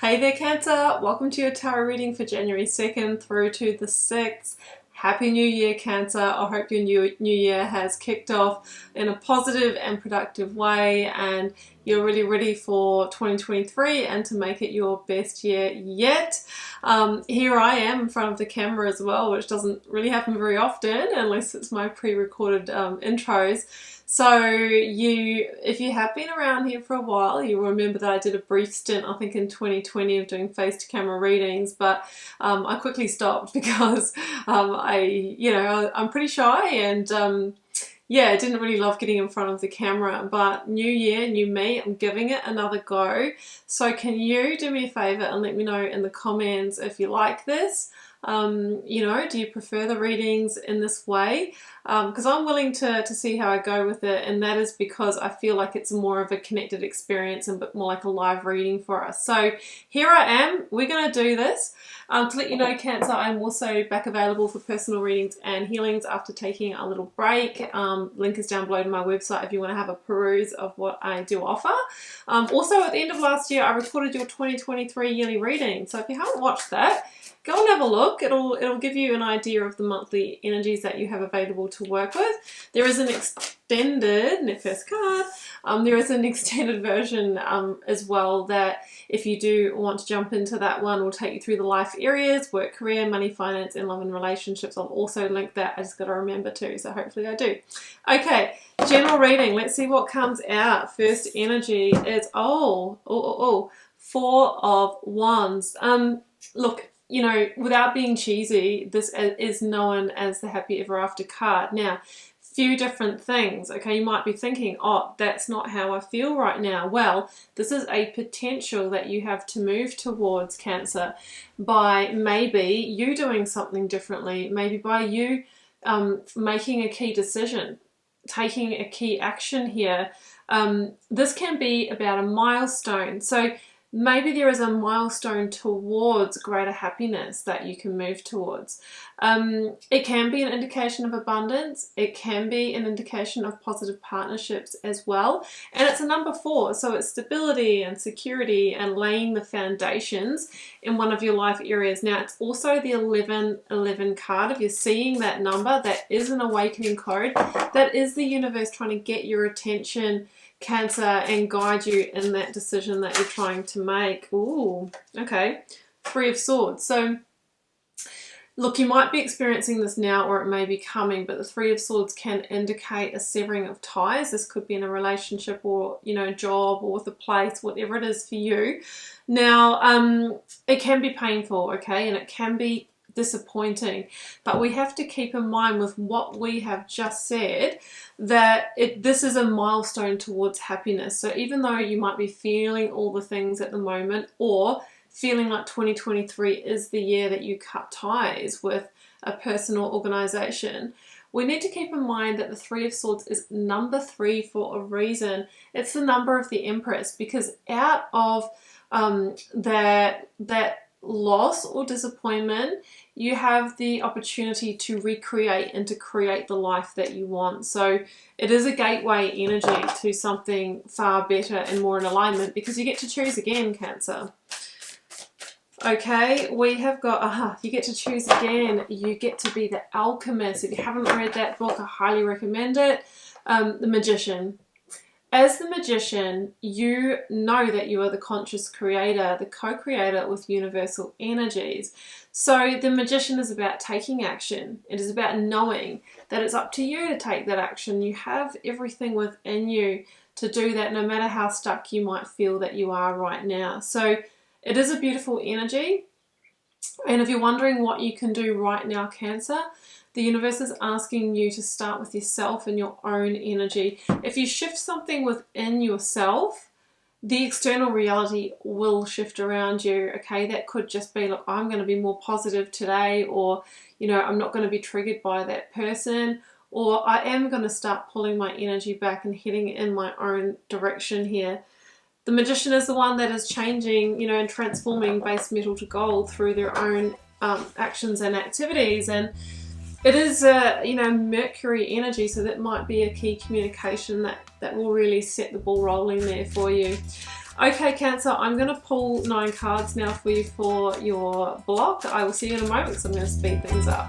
Hey there, Cancer. Welcome to your tarot reading for January 2nd through to the 6th. Happy New Year, Cancer. I hope your new year has kicked off in a positive and productive way and you're really ready for 2023 and to make it your best year yet. Here I am in front of the camera as well, which doesn't really happen very often unless it's my pre-recorded intros. So if you have been around here for a while, you'll remember that I did a brief stint, I think in 2020, of doing face-to-camera readings, but I quickly stopped because I'm pretty shy and yeah, I didn't really love getting in front of the camera. But new year, new me, I'm giving it another go. So can you do me a favor and let me know in the comments if you like this? Do you prefer the readings in this way? Because I'm willing to see how I go with it, and that is because I feel like it's more of a connected experience and a bit more like a live reading for us. So here I am, we're going to do this. To let you know, Cancer, I'm also back available for personal readings and healings after taking a little break. Link is down below to my website if you want to have a peruse of what I do offer. Also, at the end of last year, I recorded your 2023 yearly reading. So if you haven't watched that, go and have a look. It'll give you an idea of the monthly energies that you have available to work with. There is an extended, net first card, there is an extended version as well that if you do want to jump into that one, will take you through the life areas, work, career, money, finance, and love and relationships. I'll also link that. I just got to remember to, so hopefully I do. Okay, general reading. Let's see what comes out. First energy is, Four of Wands. Look, without being cheesy, this is known as the Happy Ever After card. Now, few different things. Okay, you might be thinking, oh, that's not how I feel right now. Well, this is a potential that you have to move towards, Cancer, by maybe you doing something differently, maybe by you making a key decision, taking a key action here. This can be about a milestone. So maybe there is a milestone towards greater happiness that you can move towards. It can be an indication of abundance. It can be an indication of positive partnerships as well. And it's a number 4, so it's stability and security and laying the foundations in one of your life areas. Now, it's also the 1111 card. If you're seeing that number, that is an awakening code. That is the universe trying to get your attention, Cancer, and guide you in that decision that you're trying to make. Ooh, okay. 3 of Swords. So, look, you might be experiencing this now or it may be coming, but the 3 of Swords can indicate a severing of ties. This could be in a relationship or, job or with a place, whatever it is for you. Now, it can be painful, okay, and it can be disappointing, but we have to keep in mind with what we have just said that this is a milestone towards happiness. So even though you might be feeling all the things at the moment or feeling like 2023 is the year that you cut ties with a person or organization, we need to keep in mind that the 3 of Swords is number 3 for a reason. It's the number of the Empress, because out of that loss or disappointment, you have the opportunity to recreate and to create the life that you want. So it is a gateway energy to something far better and more in alignment, because you get to choose again, Cancer. Okay, we have got, you get to choose again. You get to be the alchemist. If you haven't read that book, I highly recommend it. The Magician. As the Magician, you know that you are the conscious creator, the co-creator with universal energies. So the Magician is about taking action. It is about knowing that it's up to you to take that action. You have everything within you to do that, no matter how stuck you might feel that you are right now. So it is a beautiful energy. And if you're wondering what you can do right now, Cancer, the universe is asking you to start with yourself and your own energy. If you shift something within yourself, the external reality will shift around you, okay? That could just be, look, I'm going to be more positive today, or, I'm not going to be triggered by that person, or I am going to start pulling my energy back and heading in my own direction here. The Magician is the one that is changing, and transforming base metal to gold through their own actions and activities. And it is Mercury energy, so that might be a key communication that will really set the ball rolling there for you. Okay, Cancer, I'm going to pull 9 cards now for you for your block. I will see you in a moment because I'm going to speed things up.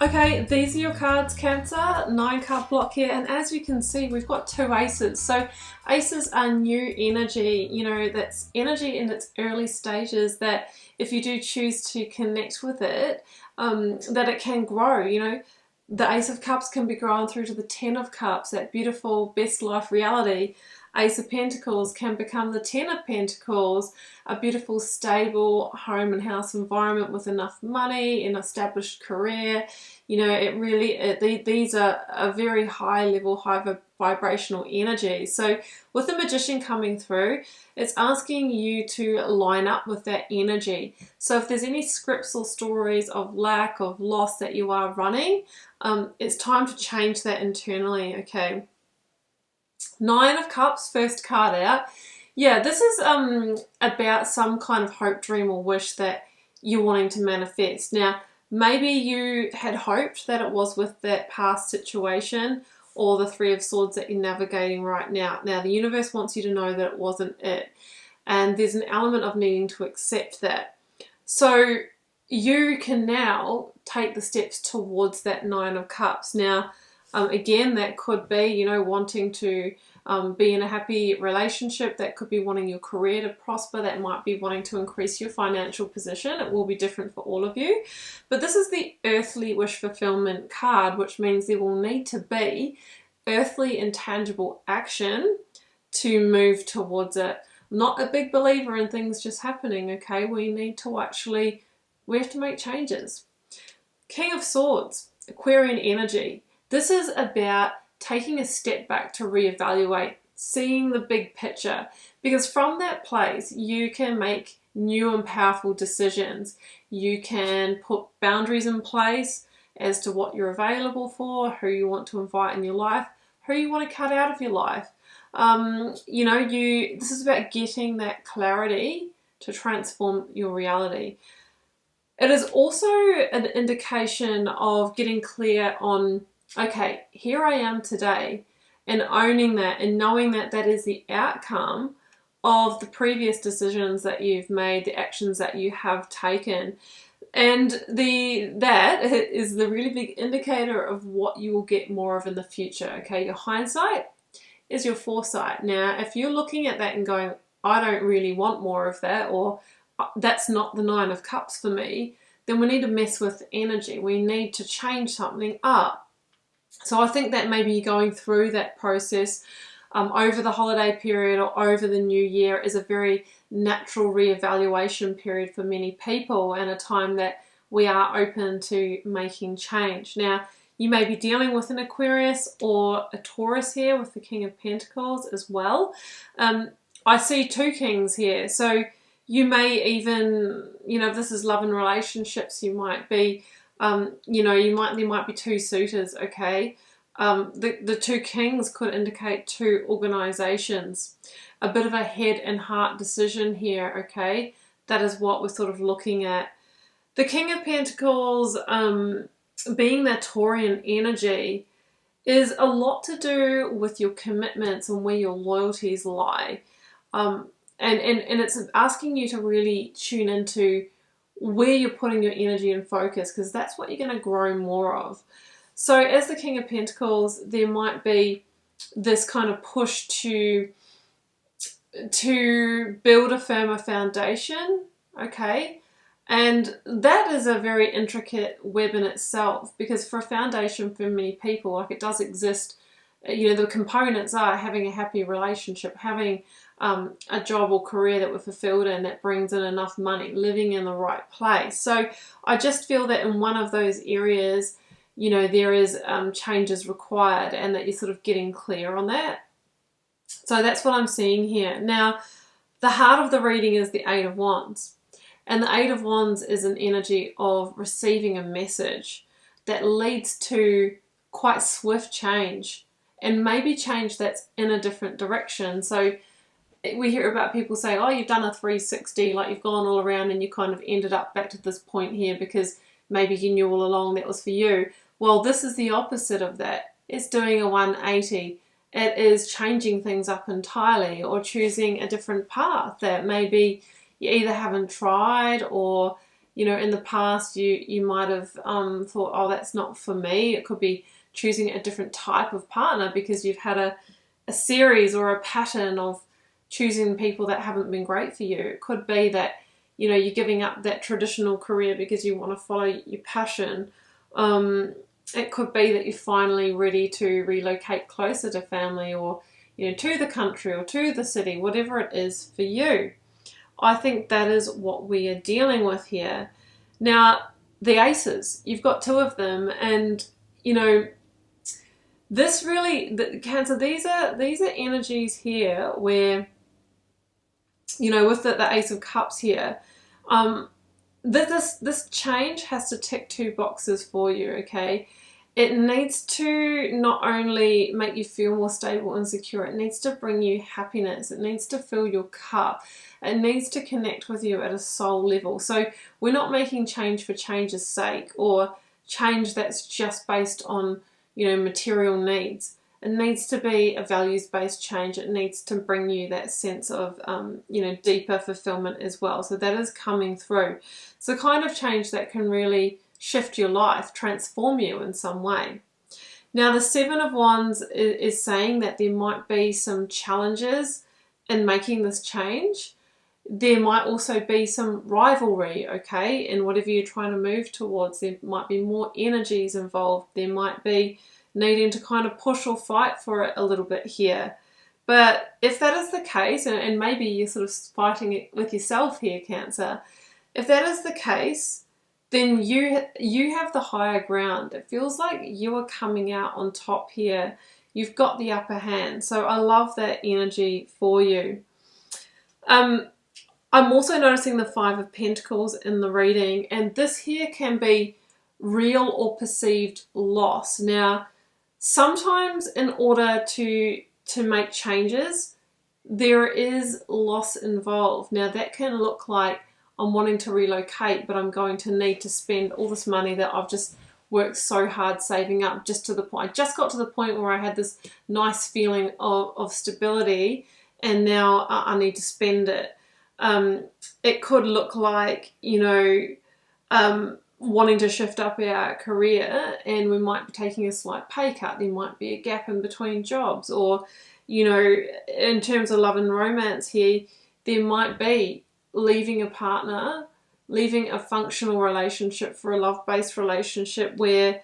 Okay, these are your cards, Cancer, 9-card block here, and as you can see, we've got 2 aces. So aces are new energy, you know, that's energy in its early stages that if you do choose to connect with it, that it can grow, you know. The Ace of Cups can be grown through to the 10 of Cups, that beautiful best life reality. Ace of Pentacles can become the 10 of Pentacles, a beautiful, stable home and house environment with enough money, an established career. You know, it really, these are a very high level, high vibrational energy. So with the Magician coming through, it's asking you to line up with that energy. So if there's any scripts or stories of lack, of loss that you are running, it's time to change that internally, okay? 9 of Cups, first card out. Yeah, this is about some kind of hope, dream or wish that you're wanting to manifest. Now, maybe you had hoped that it was with that past situation or the 3 of Swords that you're navigating right now. Now, the universe wants you to know that it wasn't it. And there's an element of needing to accept that. So you can now take the steps towards that 9 of Cups. Now, again, that could be, you know, wanting to be in a happy relationship. That could be wanting your career to prosper. That might be wanting to increase your financial position. It will be different for all of you. But this is the earthly wish fulfillment card, which means there will need to be earthly and tangible action to move towards it. I'm not a big believer in things just happening, okay? We have to make changes. King of Swords, Aquarian energy. This is about taking a step back to reevaluate, seeing the big picture, because from that place you can make new and powerful decisions. You can put boundaries in place as to what you're available for, who you want to invite in your life, who you want to cut out of your life. You know, this is about getting that clarity to transform your reality. It is also an indication of getting clear on, okay, here I am today, and owning that and knowing that that is the outcome of the previous decisions that you've made, the actions that you have taken. And that is the really big indicator of what you will get more of in the future, okay? Your hindsight is your foresight. Now, if you're looking at that and going, I don't really want more of that, or that's not the 9 of Cups for me, then we need to mess with energy. We need to change something up. So I think that maybe going through that process over the holiday period or over the new year is a very natural reevaluation period for many people, and a time that we are open to making change. Now, you may be dealing with an Aquarius or a Taurus here with the King of Pentacles as well. I see 2 kings here. So you may even, you know, if this is love and relationships, you might be, you know, there might be 2 suitors, okay? The 2 kings could indicate 2 organizations. A bit of a head and heart decision here, okay? That is what we're sort of looking at. The King of Pentacles, being that Taurian energy, is a lot to do with your commitments and where your loyalties lie. And it's asking you to really tune into where you're putting your energy and focus, because that's what you're going to grow more of. So as the King of Pentacles, there might be this kind of push to build a firmer foundation, okay? And that is a very intricate web in itself, because for a foundation for many people, like, it does exist, you know, the components are having a happy relationship, having a job or career that we're fulfilled in, that brings in enough money, living in the right place. So I just feel that in one of those areas, you know, there is changes required, and that you're sort of getting clear on that. So that's what I'm seeing here. Now, the heart of the reading is the 8 of Wands. And the 8 of Wands is an energy of receiving a message that leads to quite swift change, and maybe change that's in a different direction. So we hear about people say, oh, you've done a 360, like you've gone all around and you kind of ended up back to this point here because maybe you knew all along that was for you. Well, this is the opposite of that. It's doing a 180. It is changing things up entirely, or choosing a different path that maybe you either haven't tried, or in the past you might have thought, oh, that's not for me. It could be choosing a different type of partner because you've had a series or a pattern of choosing people that haven't been great for you. It could be that you're giving up that traditional career because you want to follow your passion. It could be that you're finally ready to relocate closer to family, or to the country or to the city, whatever it is for you. I think that is what we are dealing with here. Now, the aces, you've got 2 of them, and this really, Cancer, these are energies here where with the Ace of Cups here, this change has to tick 2 boxes for you, okay? It needs to not only make you feel more stable and secure, it needs to bring you happiness. It needs to fill your cup. It needs to connect with you at a soul level. So we're not making change for change's sake, or change that's just based on, material needs. It needs to be a values-based change. It needs to bring you that sense of, deeper fulfillment as well. So that is coming through. It's the kind of change that can really shift your life, transform you in some way. Now, the 7 of Wands is saying that there might be some challenges in making this change. There might also be some rivalry, okay, in whatever you're trying to move towards. There might be more energies involved. There might be needing to kind of push or fight for it a little bit here. But if that is the case, and maybe you're sort of fighting it with yourself here, Cancer, if that is the case, then you have the higher ground. It feels like you are coming out on top here. You've got the upper hand. So I love that energy for you. I'm also noticing the 5 of Pentacles in the reading, and this here can be real or perceived loss. Now, sometimes in order to make changes, there is loss involved. Now, that can look like, I'm wanting to relocate, but I'm going to need to spend all this money that I've just worked so hard saving up, just to the point. I just got to the point where I had this nice feeling of stability, and now I need to spend it. It could look like, wanting to shift up our career, and we might be taking a slight pay cut. There might be a gap in between jobs, or, in terms of love and romance here, there might be leaving a partner, leaving a functional relationship for a love-based relationship where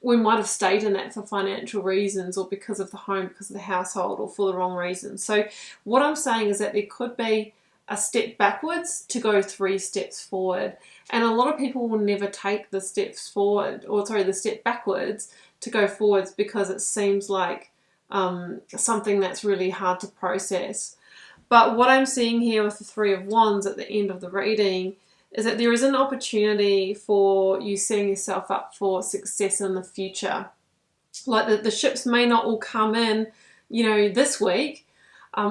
we might have stayed in that for financial reasons, or because of the home, because of the household, or for the wrong reasons. So what I'm saying is that there could be a step backwards to go 3 steps forward. And a lot of people will never take the steps forward, the step backwards to go forwards, because it seems like something that's really hard to process. But what I'm seeing here with the 3 of Wands at the end of the reading is that there is an opportunity for you setting yourself up for success in the future. Like the ships may not all come in, this week,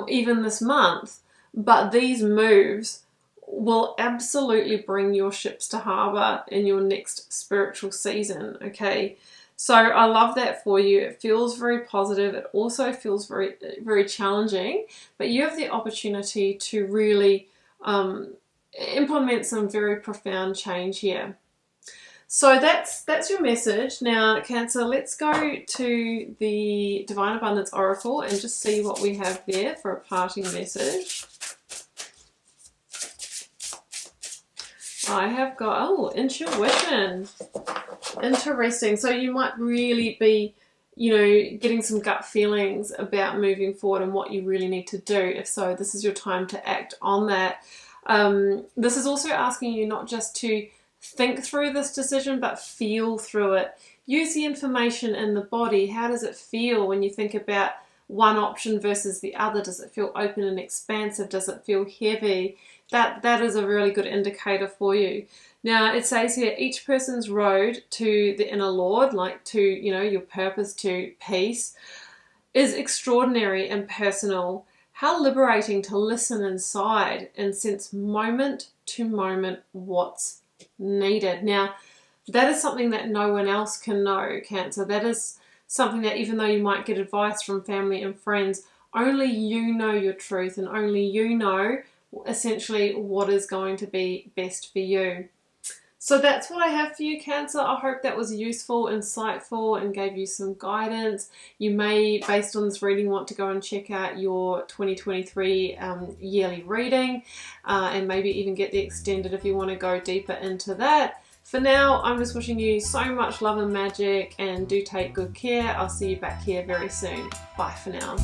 even this month, but these moves will absolutely bring your ships to harbour in your next spiritual season, okay? So I love that for you. It feels very positive. It also feels very, very challenging, but you have the opportunity to really implement some very profound change here. So that's your message. Now, Cancer, let's go to the Divine Abundance Oracle and just see what we have there for a parting message. I have got, intuition. Interesting. So you might really be, getting some gut feelings about moving forward and what you really need to do. If so, this is your time to act on that. This is also asking you not just to think through this decision, but feel through it. Use the information in the body. How does it feel when you think about one option versus the other? Does it feel open and expansive? Does it feel heavy? That is a really good indicator for you. Now, it says here, each person's road to the inner Lord, like to, your purpose, to peace, is extraordinary and personal. How liberating to listen inside and sense moment to moment what's needed. Now, that is something that no one else can know, Cancer. That is something that even though you might get advice from family and friends, only you know your truth and only you know essentially what is going to be best for you. So that's what I have for you, Cancer. I hope that was useful, insightful, and gave you some guidance. You may, based on this reading, want to go and check out your 2023 yearly reading and maybe even get the extended if you want to go deeper into that. For now, I'm just wishing you so much love and magic, and do take good care. I'll see you back here very soon. Bye for now.